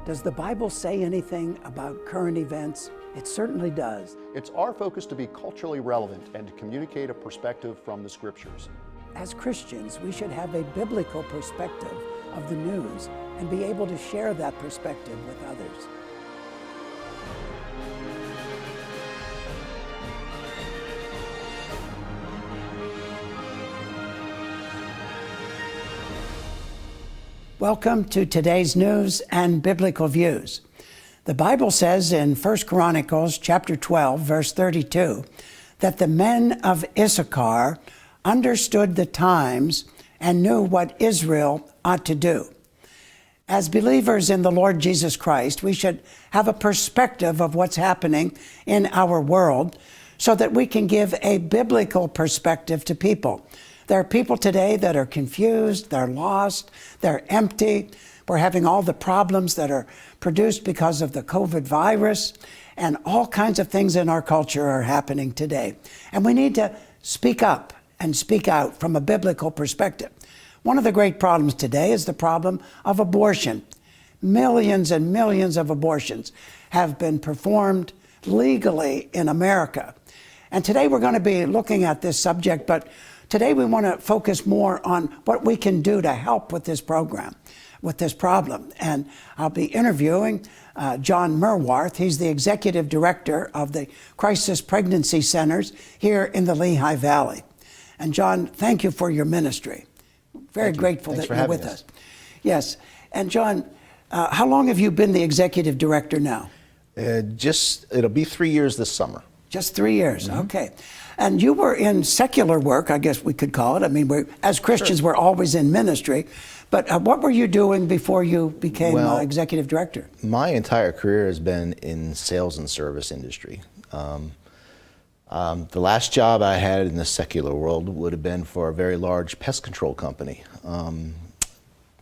Does the Bible say anything about current events? It certainly does. It's our focus to be culturally relevant and to communicate a perspective from the Scriptures. As Christians, we should have a biblical perspective of the news and be able to share that perspective with others. Welcome to today's news and biblical views. The Bible says in 1 Chronicles chapter 12, verse 32, that the men of Issachar understood the times and knew what Israel ought to do. As believers in the Lord Jesus Christ, we should have a perspective of what's happening in our world so that we can give a biblical perspective to people. There are people today that are confused, they're lost, they're empty. We're having all the problems that are produced because of the COVID virus, and all kinds of things in our culture are happening today. And we need to speak up and speak out from a biblical perspective. One of the great problems today is the problem of abortion. Millions and millions of abortions have been performed legally in America. And today we're going to be looking at this subject, but today we want to focus more on what we can do to help with this program, with this problem. And I'll be interviewing John Merwarth. He's the Executive Director of the Crisis Pregnancy Centers here in the Lehigh Valley. And John, thank you for your ministry. Very grateful that you're with us. Yes. And John, how long have you been the Executive Director now? It'll be 3 years this summer. Just 3 years, okay. And you were in secular work, I guess we could call it. I mean, as Christians, we're always in ministry. But what were you doing before you became Executive Director? My entire career has been in sales and service industry. The last job I had in the secular world would have been for a very large pest control company.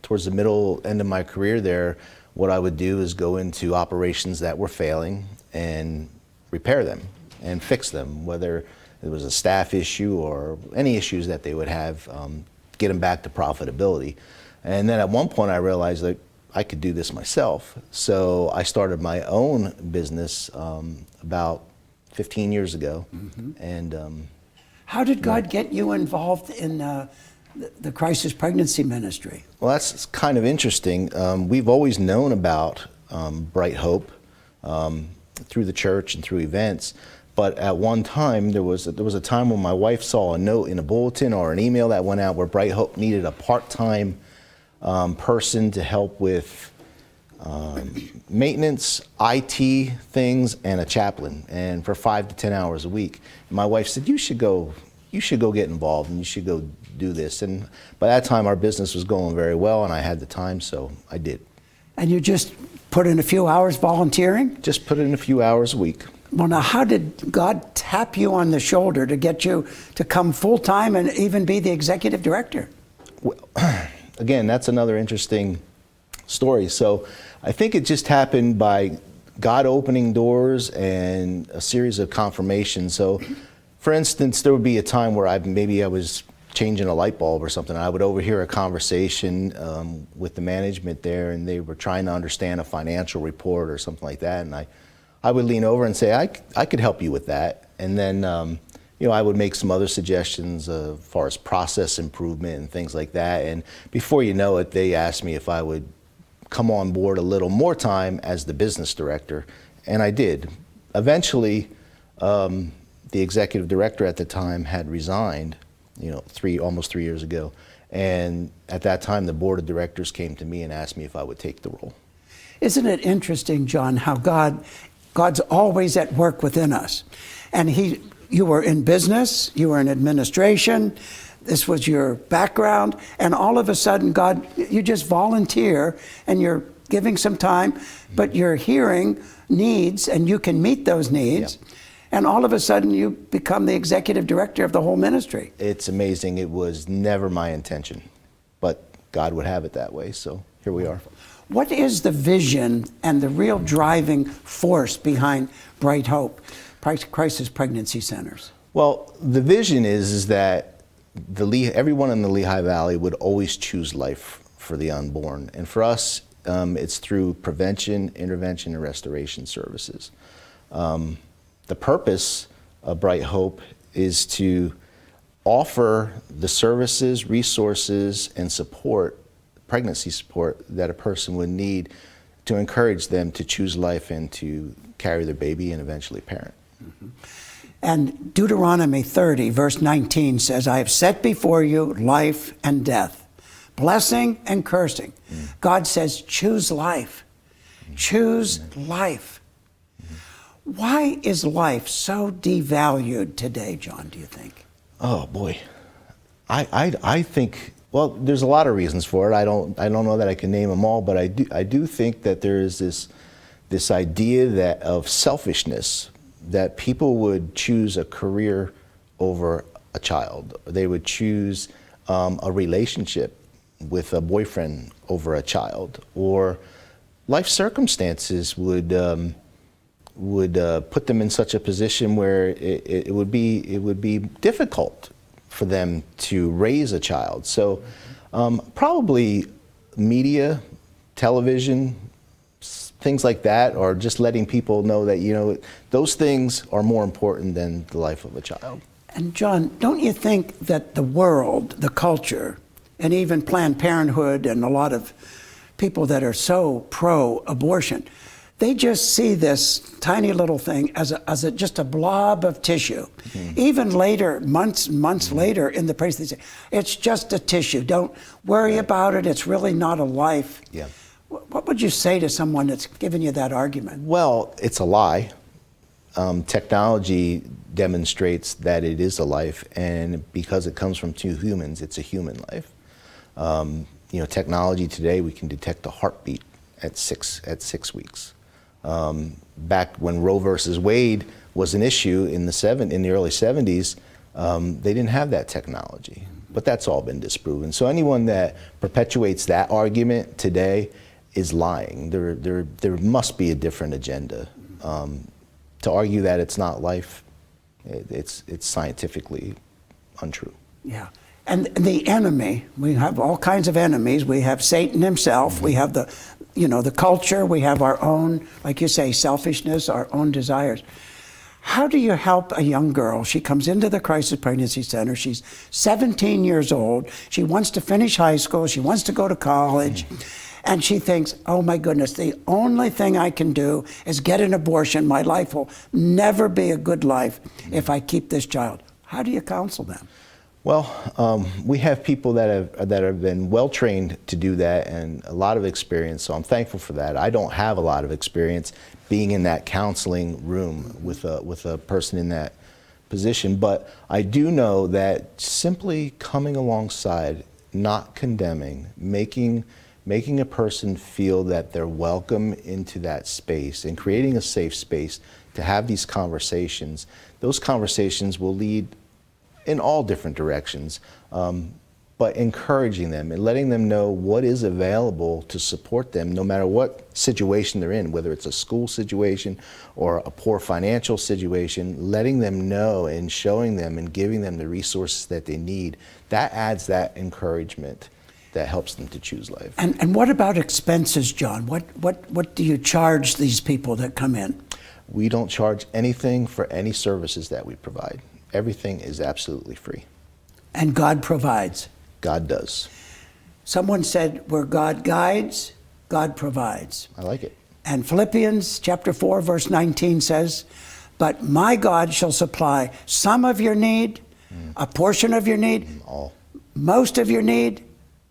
Towards the middle end of my career there, what I would do is go into operations that were failing and repair them and fix them, whether it was a staff issue or any issues that they would have, get them back to profitability. And then at one point I realized that I could do this myself. So I started my own business about 15 years ago. And how did God get you involved in the crisis pregnancy ministry? Well, that's kind of interesting. We've always known about Bright Hope through the church and through events. But at one time, there was a time when my wife saw a note in a bulletin or an email that went out where Bright Hope needed a part-time person to help with maintenance, IT things, and a chaplain, and for 5 to 10 hours a week. And my wife said, you should go get involved and you should go do this. And by that time, our business was going very well and I had the time, so I did. And you just put in a few hours volunteering? Just put in a few hours a week. Well, now, how did God tap you on the shoulder to get you to come full-time and even be the Executive Director? Well, again, that's another interesting story. So I think it just happened by God opening doors and a series of confirmations. So, for instance, there would be a time where maybe I was changing a light bulb or something. I would overhear a conversation with the management there, and they were trying to understand a financial report or something like that. And I would lean over and say, I could help you with that. And then, I would make some other suggestions as far as process improvement and things like that. And before you know it, they asked me if I would come on board a little more time as the business director. And I did. Eventually, the executive director at the time had resigned, almost 3 years ago. And at that time, the board of directors came to me and asked me if I would take the role. Isn't it interesting, John, how God's always at work within us? And you were in business, you were in administration, this was your background, and all of a sudden, God, you just volunteer and you're giving some time, but you're hearing needs and you can meet those needs. Yeah. And all of a sudden, you become the executive director of the whole ministry. It's amazing. It was never my intention, but God would have it that way, so here we are. What is the vision and the real driving force behind Bright Hope Crisis Pregnancy Centers? Well, the vision is that everyone in the Lehigh Valley would always choose life for the unborn. And for us, It's through prevention, intervention, and restoration services. The purpose of Bright Hope is to offer the services, resources, and support, pregnancy support, that a person would need to encourage them to choose life and to carry their baby and eventually parent. Mm-hmm. And Deuteronomy 30, verse 19 says, I have set before you life and death, blessing and cursing. God says, choose life. Choose life. Why is life so devalued today, John, do you think? Oh boy, I think, well, there's a lot of reasons for it. I don't know that I can name them all, but I do think that there is this idea that of selfishness, that people would choose a career over a child. They would choose a relationship with a boyfriend over a child, or life circumstances would put them in such a position where it would be difficult for them to raise a child. So probably media, television, things like that, or just letting people know that, you know, those things are more important than the life of a child. And John, don't you think that the world, the culture, and even Planned Parenthood and a lot of people that are so pro-abortion, they just see this tiny little thing as just a blob of tissue. Mm-hmm. Even later, months later in the press, they say, it's just a tissue. Don't worry about it. It's really not a life. Yeah. What would you say to someone that's giving you that argument? Well, it's a lie. Technology demonstrates that it is a life, and because it comes from two humans, it's a human life. You know, technology today, we can detect a heartbeat at six weeks. Back when Roe versus Wade was an issue in the early 70s, they didn't have that technology, but that's all been disproven. So anyone that perpetuates that argument today is lying. There must be a different agenda. To argue that it's not life, it's scientifically untrue. Yeah. And the enemy, we have all kinds of enemies. We have Satan himself. Mm-hmm. We have the culture. We have our own, like you say, selfishness, our own desires. How do you help a young girl? She comes into the Crisis Pregnancy Center. She's 17 years old. She wants to finish high school. She wants to go to college. Mm-hmm. And she thinks, oh my goodness, the only thing I can do is get an abortion. My life will never be a good life if I keep this child. How do you counsel them? Well, we have people that have been well trained to do that and a lot of experience, so I'm thankful for that. I don't have a lot of experience being in that counseling room with a person in that position, but I do know that simply coming alongside, not condemning, making a person feel that they're welcome into that space and creating a safe space to have these conversations, those conversations will lead in all different directions, but encouraging them and letting them know what is available to support them no matter what situation they're in, whether it's a school situation or a poor financial situation, letting them know and showing them and giving them the resources that they need. That adds that encouragement that helps them to choose life. And what about expenses, John? What do you charge these people that come in? We don't charge anything for any services that we provide. Everything is absolutely free. And God provides. God does. Someone said, where God guides, God provides. I like it. And Philippians chapter 4, verse 19 says, but my God shall supply some of your need, a portion of your need, all. Most of your need.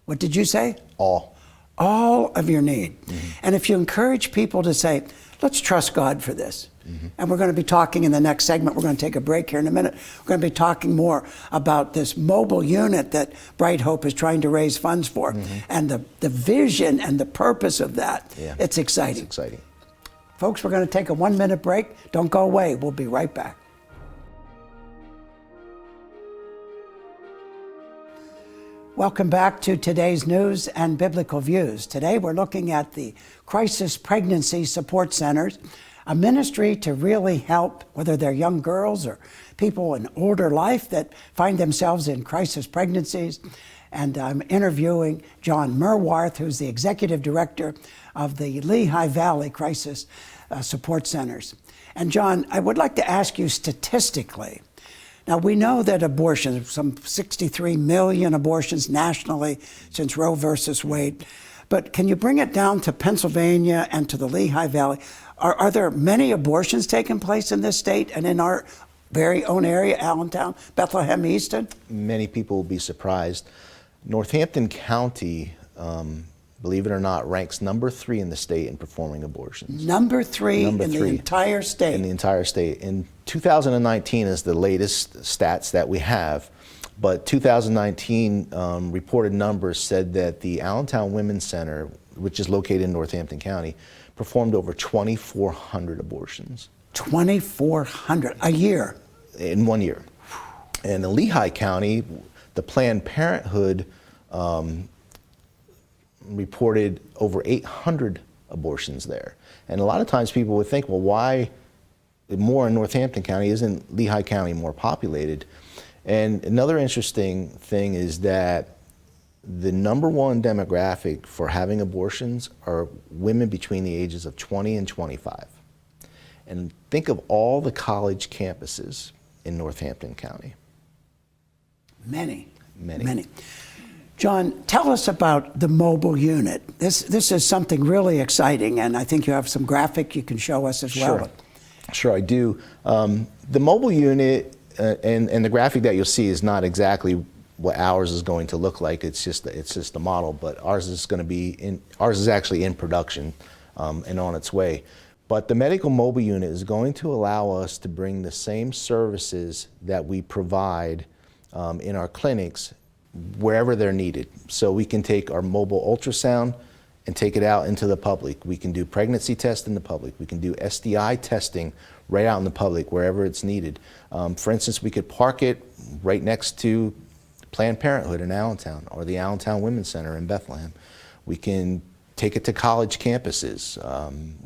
What did you say? All. All of your need. Mm-hmm. And if you encourage people to say, let's trust God for this. Mm-hmm. And we're going to be talking in the next segment. We're going to take a break here in a minute. We're going to be talking more about this mobile unit that Bright Hope is trying to raise funds for, mm-hmm. and the vision and the purpose of that. Yeah. It's exciting. It's exciting. Folks, we're going to take a 1-minute break. Don't go away. We'll be right back. Welcome back to today's News and Biblical Views. Today we're looking at the Crisis Pregnancy Support Centers, a ministry to really help, whether they're young girls or people in older life that find themselves in crisis pregnancies, And I'm interviewing John Merwarth, who's the executive director of the Lehigh Valley Crisis Support Centers. And John, I would like to ask you statistically, now, we know that abortions, some 63 million abortions nationally since Roe versus Wade, but can you bring it down to Pennsylvania and to the Lehigh Valley? Are there many abortions taking place in this state and in our very own area, Allentown, Bethlehem, Easton? Many people will be surprised. Northampton County, believe it or not, ranks number 3 in the state in performing abortions. Number three in the entire state? In the entire state. In 2019 is the latest stats that we have, but 2019 reported numbers said that the Allentown Women's Center, which is located in Northampton County, performed over 2,400 abortions. 2,400 a year? In 1 year. And in Lehigh County, the Planned Parenthood reported over 800 abortions there. And a lot of times people would think, well, why more in Northampton County? Isn't Lehigh County more populated? And another interesting thing is that the number one demographic for having abortions are women between the ages of 20 and 25. And think of all the college campuses in Northampton County. Many. Many. Many. John, tell us about the mobile unit. This is something really exciting, and I think you have some graphic you can show us as well. Sure, I do. The mobile unit and the graphic that you'll see is not exactly what ours is going to look like. It's just a model, but ours is actually in production and on its way. But the medical mobile unit is going to allow us to bring the same services that we provide in our clinics wherever they're needed. So we can take our mobile ultrasound and take it out into the public. We can do pregnancy tests in the public. We can do STI testing right out in the public wherever it's needed. For instance, we could park it right next to Planned Parenthood in Allentown or the Allentown Women's Center in Bethlehem. We can take it to college campuses.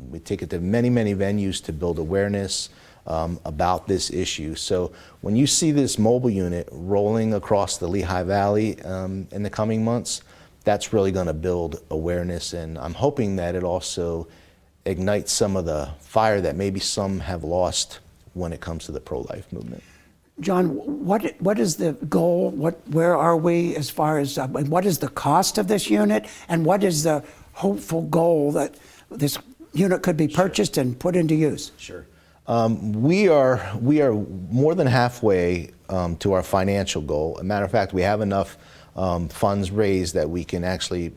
We take it to many, many venues to build awareness about this issue. So when you see this mobile unit rolling across the Lehigh Valley in the coming months, that's really going to build awareness, and I'm hoping that it also ignites some of the fire that maybe some have lost when it comes to the pro-life movement. John, what is the goal? Where are we as far as what is the cost of this unit, and what is the hopeful goal that this unit could be purchased and put into use? Sure. We are more than halfway to our financial goal. As a matter of fact, we have enough funds raised that we can actually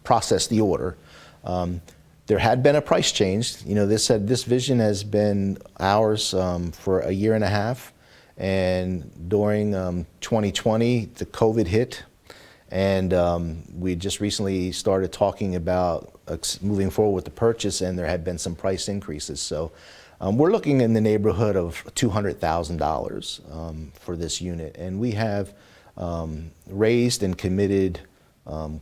process the order. There had been a price change. You know, this vision has been ours for a year and a half, and during 2020, the COVID hit, and we just recently started talking about moving forward with the purchase, and there had been some price increases. So we're looking in the neighborhood of $200,000 for this unit, and we have raised and committed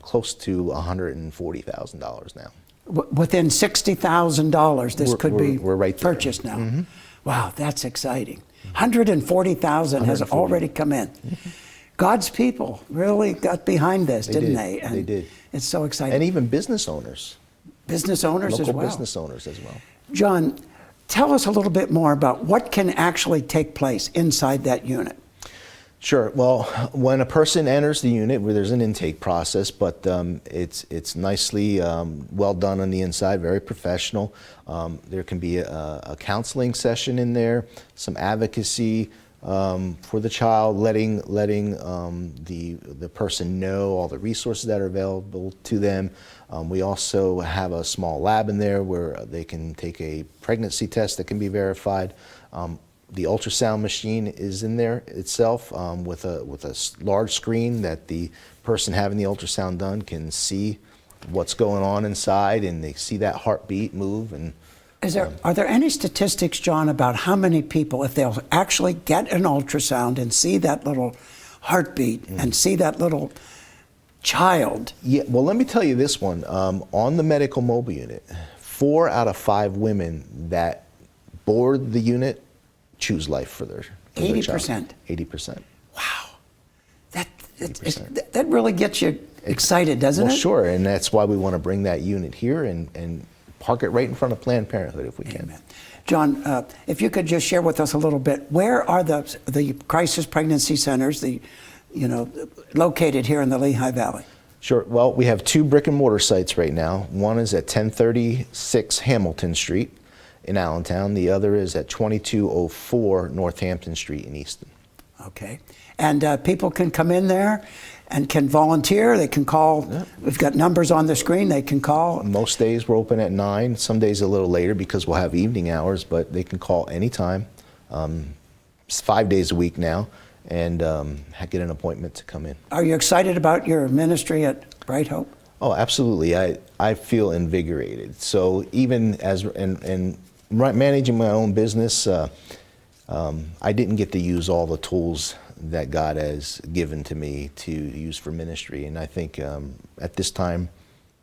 close to $140,000 now. Within $60,000, this could be we're right there. purchased now. Mm-hmm. Wow, that's exciting. $140,000 has already come in. Mm-hmm. God's people really got behind this, didn't they? And they did. It's so exciting. And even business owners. Business owners as well. Local business owners as well. John, tell us a little bit more about what can actually take place inside that unit. Sure. Well, when a person enters the unit, where there's an intake process, but it's nicely well done on the inside, very professional. There can be a counseling session in there, some advocacy for the child, letting the person know all the resources that are available to them. We also have a small lab in there where they can take a pregnancy test that can be verified. The ultrasound machine is in there itself with a large screen that the person having the ultrasound done can see what's going on inside, and they see that heartbeat move. And are there any statistics, John, about how many people, if they'll actually get an ultrasound and see that little heartbeat and see that little child? Yeah, well, let me tell you this one. On the medical mobile unit, 4 out of 5 women that board the unit choose life for their 80%. 80%. Wow. That really gets you excited, doesn't Well, it? sure, and that's why we want to bring that unit here and park it right in front of Planned Parenthood if we can. Amen. John, if you could just share with us a little bit, where are the crisis pregnancy centers, located here in the Lehigh Valley? Sure. Well, we have 2 brick and mortar sites right now. One is at 1036 Hamilton Street in Allentown. The other is at 2204 Northampton Street in Easton. Okay. And people can come in there and can volunteer. They can call. Yeah. We've got numbers on the screen. They can call. Most days we're open at 9. Some days a little later because we'll have evening hours, but they can call anytime. It's 5 days a week now, and get an appointment to come in. Are you excited about your ministry at Bright Hope? Oh, absolutely. I feel invigorated. So even as and managing my own business, I didn't get to use all the tools that God has given to me to use for ministry. And I think at this time,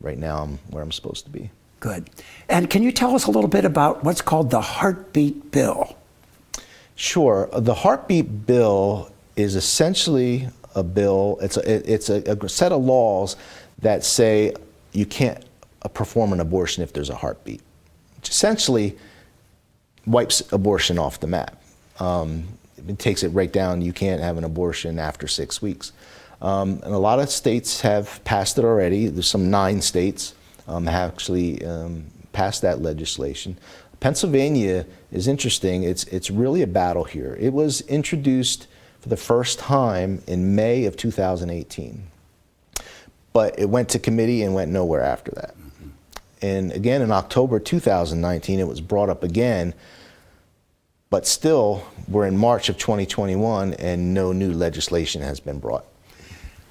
right now, I'm where I'm supposed to be. Good. And can you tell us a little bit about what's called the Heartbeat Bill? Sure. The Heartbeat Bill is essentially a bill. It's a set of laws that say you can't perform an abortion if there's a heartbeat, which essentially wipes abortion off the map. It takes it right down. You can't have an abortion after 6 weeks. And a lot of states have passed it already. There's some 9 states have actually passed that legislation. Pennsylvania is interesting. It's really a battle here. It was introduced for the first time in May of 2018. But it went to committee and went nowhere after that. Mm-hmm. And again, in October 2019, it was brought up again. But still, we're in March of 2021 and no new legislation has been brought.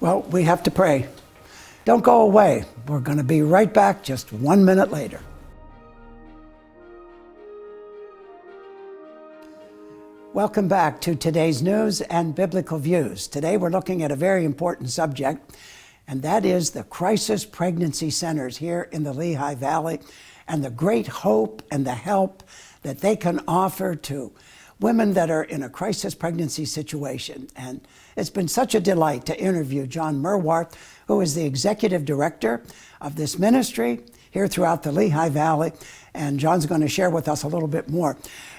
Well, we have to pray. Don't go away. We're going to be right back just 1 minute later. Welcome back to today's News and Biblical Views. Today we're looking at a very important subject, and that is the crisis pregnancy centers here in the Lehigh Valley and the great hope and the help that they can offer to women that are in a crisis pregnancy situation. And it's been such a delight to interview John Merwarth, who is the executive director of this ministry here throughout the Lehigh Valley. And John's going to share with us a little bit more.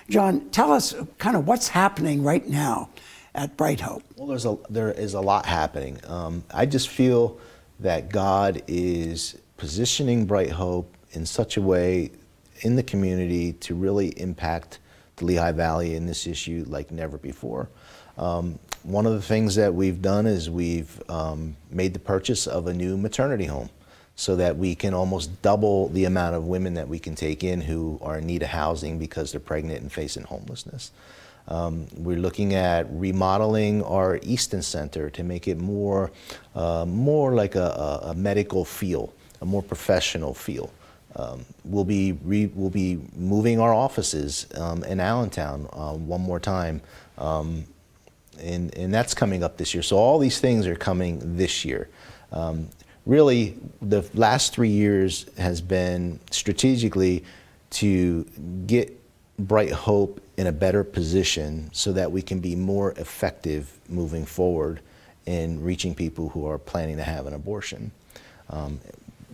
John, tell us kind of what's happening right now at Bright Hope. Well, there is a lot happening. I just feel that God is positioning Bright Hope in such a way in the community to really impact the Lehigh Valley in this issue like never before. One of the things that we've done is we've made the purchase of a new maternity home so that we can almost double the amount of women that we can take in who are in need of housing because they're pregnant and facing homelessness. We're looking at remodeling our Easton Center to make it more like a medical feel, a more professional feel. We'll be moving our offices in Allentown one more time, and that's coming up this year. So all these things are coming this year. Really, the last 3 years has been strategically to get Bright Hope in a better position so that we can be more effective moving forward in reaching people who are planning to have an abortion.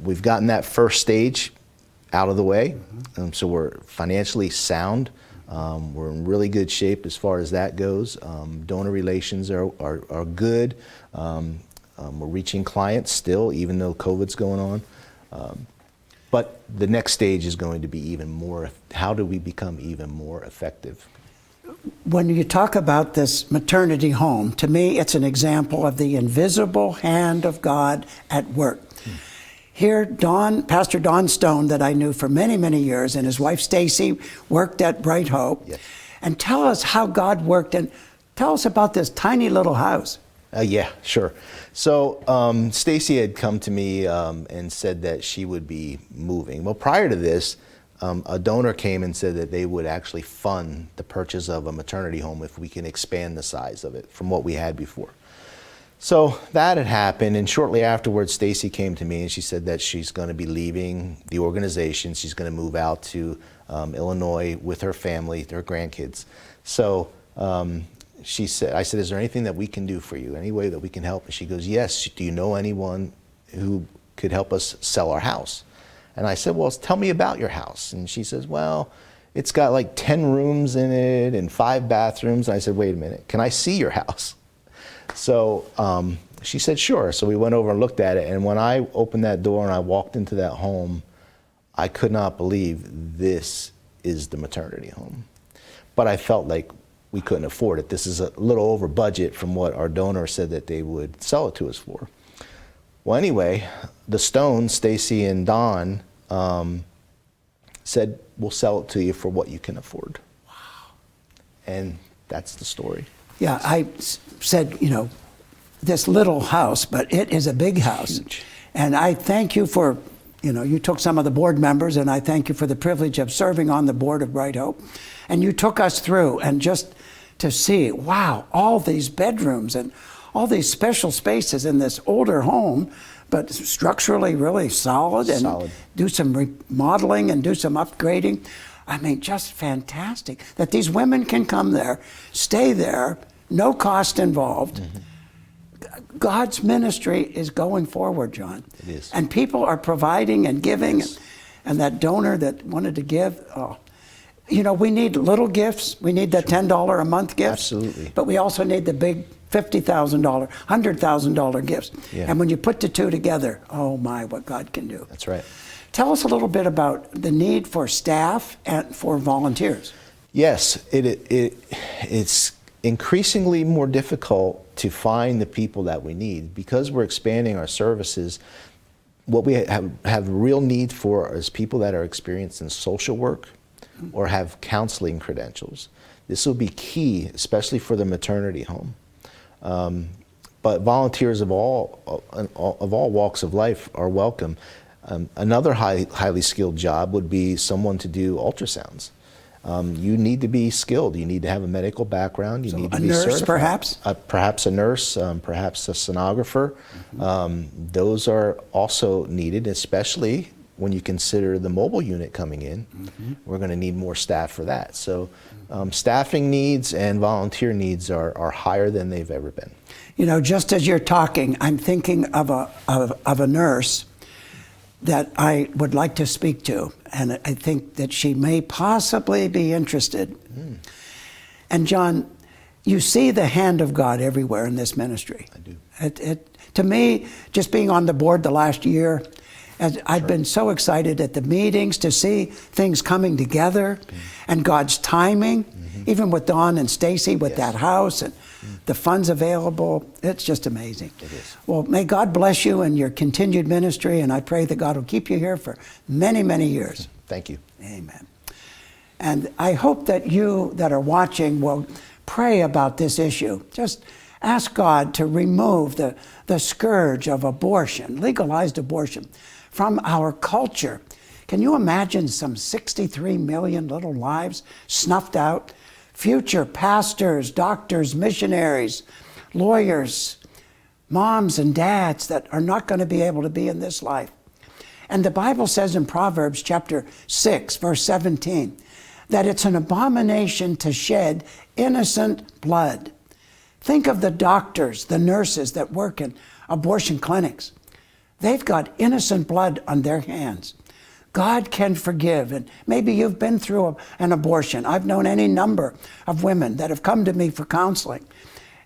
We've gotten that first stage out of the way, so we're financially sound. We're in really good shape as far as that goes. Donor relations are good. We're reaching clients still, even though COVID's going on. But the next stage is going to be even more, how do we become even more effective? When you talk about this maternity home, to me, it's an example of the invisible hand of God at work. Here, Pastor Don Stone, that I knew for many, many years, and his wife Stacy worked at Bright Hope. Yes. And tell us how God worked, and tell us about this tiny little house. Yeah, sure. So Stacy had come to me and said that she would be moving. Well, prior to this, a donor came and said that they would actually fund the purchase of a maternity home if we can expand the size of it from what we had before. So that had happened, and shortly afterwards, Stacy came to me and she said that she's going to be leaving the organization. She's going to move out to Illinois with her family, her grandkids. So I said, is there anything that we can do for you? Any way that we can help? And she goes, yes. Do you know anyone who could help us sell our house? And I said, well, tell me about your house. And she says, well, it's got like 10 rooms in it and 5 bathrooms. And I said, wait a minute, can I see your house? So she said, sure. So we went over and looked at it. And when I opened that door and I walked into that home, I could not believe this is the maternity home. But I felt like we couldn't afford it. This is a little over budget from what our donor said that they would sell it to us for. Well, anyway, the Stones, Stacy and Don, said, we'll sell it to you for what you can afford. Wow. And that's the story. Yeah, I said, this little house, but it is a big house. Huge. And I thank you for, you took some of the board members, and I thank you for the privilege of serving on the board of Bright Hope. And you took us through, and just to see, wow, all these bedrooms and all these special spaces in this older home, but structurally really solid, and do some remodeling and do some upgrading. I mean, just fantastic that these women can come there, stay there, no cost involved. Mm-hmm. God's ministry is going forward, John. It is. And people are providing and giving, yes. And that donor that wanted to give, we need little gifts. We need the $10 a month gifts. Absolutely. But we also need the big $50,000, $100,000 gifts. Yeah. And when you put the two together, oh my, what God can do. That's right. Tell us a little bit about the need for staff and for volunteers. Yes, it's increasingly more difficult to find the people that we need because we're expanding our services. What we have real need for is people that are experienced in social work or have counseling credentials. This will be key, especially for the maternity home. But volunteers of all walks of life are welcome. Another highly skilled job would be someone to do ultrasounds. You need to be skilled. You need to have a medical background. You need to be certified. A nurse, perhaps? Perhaps a nurse, perhaps a sonographer. Mm-hmm. Those are also needed, especially when you consider the mobile unit coming in. Mm-hmm. We're going to need more staff for that. So staffing needs and volunteer needs are higher than they've ever been. Just as you're talking, I'm thinking of a nurse that I would like to speak to, and I think that she may possibly be interested. Mm. And John, you see the hand of God everywhere in this ministry. I do. To me, just being on the board the last year, I've been so excited at the meetings to see things coming together and God's timing, even with Don and Stacy with that house and the funds available. It's just amazing. It is. Well, may God bless you and your continued ministry, and I pray that God will keep you here for many, many years. Thank you. Amen. And I hope that you that are watching will pray about this issue. Just ask God to remove the scourge of abortion, legalized abortion, from our culture. Can you imagine some 63 million little lives snuffed out? Future pastors, doctors, missionaries, lawyers, moms and dads that are not going to be able to be in this life. And the Bible says in Proverbs chapter 6, verse 17, that it's an abomination to shed innocent blood. Think of the doctors, the nurses that work in abortion clinics. They've got innocent blood on their hands. God can forgive, and maybe you've been through an abortion. I've known any number of women that have come to me for counseling,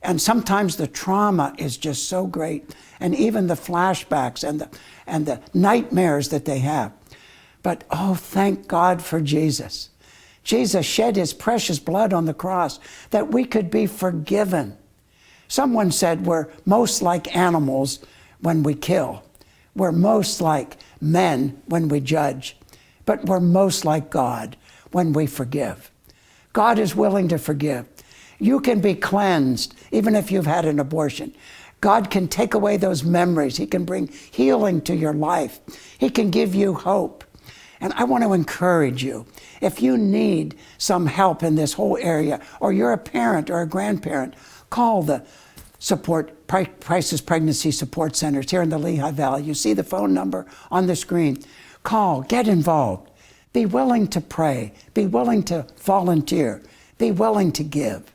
and sometimes the trauma is just so great, and even the flashbacks and the nightmares that they have. But oh, thank God for Jesus. Jesus shed his precious blood on the cross that we could be forgiven. Someone said we're most like animals when we kill. We're most like men when we judge, but we're most like God when we forgive. God is willing to forgive. You can be cleansed even if you've had an abortion. God can take away those memories. He can bring healing to your life. He can give you hope. And I want to encourage you, if you need some help in this whole area, or you're a parent or a grandparent, call the Crisis Pregnancy Support Centers here in the Lehigh Valley. You see the phone number on the screen. Call, get involved. Be willing to pray. Be willing to volunteer. Be willing to give.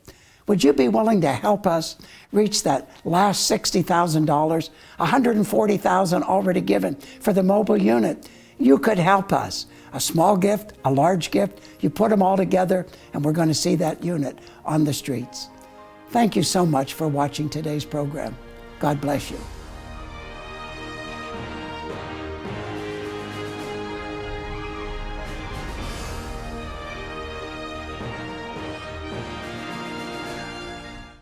Would you be willing to help us reach that last $60,000, $140,000 already given for the mobile unit? You could help us. A small gift, a large gift, you put them all together, and we're going to see that unit on the streets. Thank you so much for watching today's program. God bless you.